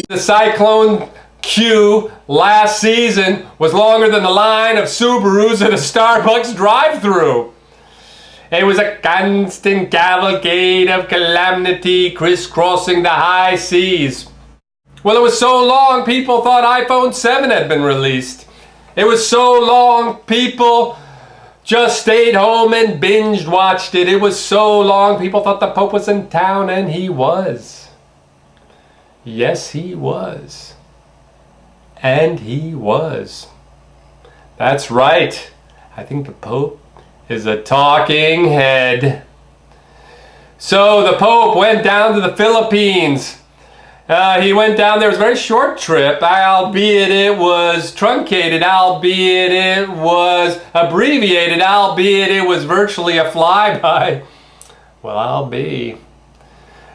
The cyclone queue last season was longer than the line of Subarus at a Starbucks drive-thru. It was a constant cavalcade of calamity crisscrossing the high seas. Well, it was so long people thought iPhone 7 had been released. It was so long people just stayed home and binge watched it. It was so long people thought the Pope was in town, and he was. Yes, he was. And he was. That's right. I think the Pope is a talking head. So the Pope went down to the Philippines. He went down there. It was a very short trip, albeit it was truncated, albeit it was abbreviated, albeit it was virtually a flyby. Well, I'll be.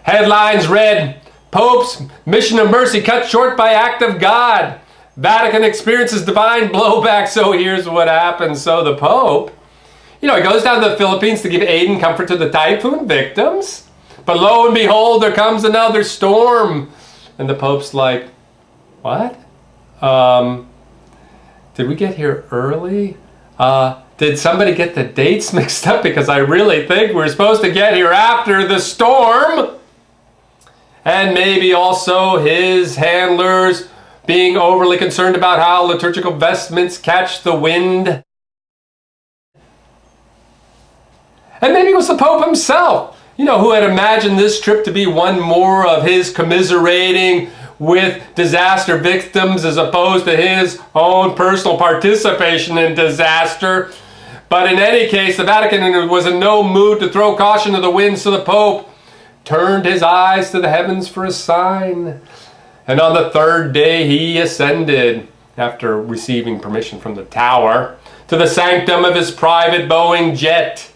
Headlines read, Pope's mission of mercy cut short by act of God. Vatican experiences divine blowback. So here's what happens. So the Pope, he goes down to the Philippines to give aid and comfort to the typhoon victims. But lo and behold, there comes another storm. And the Pope's like, what? Did we get here early? Did somebody get the dates mixed up? Because I really think we're supposed to get here after the storm. And maybe also his handlers being overly concerned about how liturgical vestments catch the wind. And maybe it was the Pope himself, who had imagined this trip to be one more of his commiserating with disaster victims as opposed to his own personal participation in disaster. But in any case, the Vatican was in no mood to throw caution to the wind, so the Pope turned his eyes to the heavens for a sign. And on the third day he ascended, after receiving permission from the tower, to the sanctum of his private Boeing jet.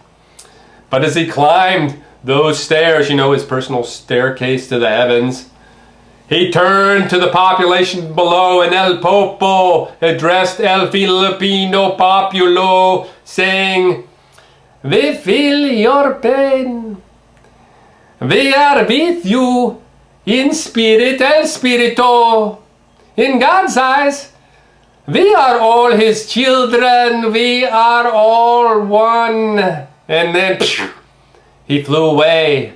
But as he climbed those stairs, his personal staircase to the heavens, he turned to the population below, and El Popo addressed El Filipino Populo, saying, "We feel your pain. We are with you in spirit El Spirito. In God's eyes, we are all his children. We are all one." And then he flew away.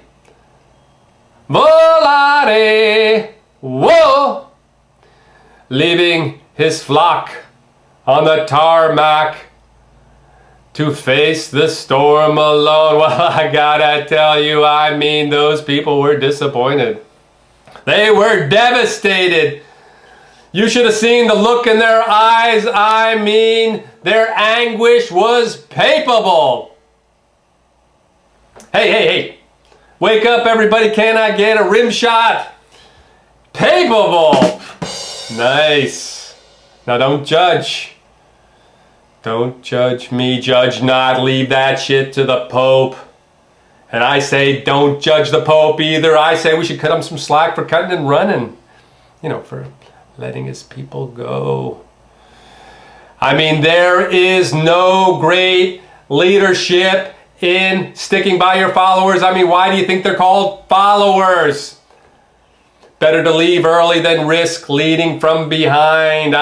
Volare, whoa! Leaving his flock on the tarmac to face the storm alone. Well, I gotta tell you, those people were disappointed. They were devastated. You should have seen the look in their eyes. Their anguish was palpable. Hey. Wake up, everybody. Can I get a rim shot? Palpable. Nice. Now don't judge. Don't judge me. Judge not. Leave that shit to the Pope. And I say don't judge the Pope either. I say we should cut him some slack for cutting and running. For letting his people go. There is no great leadership in sticking by your followers. Why do you think they're called followers? Better to leave early than risk leading from behind.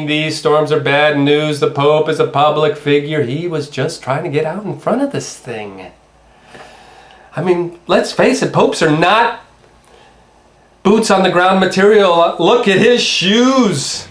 These storms are bad news. The Pope is a public figure. He was just trying to get out in front of this thing. Let's face it, popes are not boots on the ground material. Look at his shoes.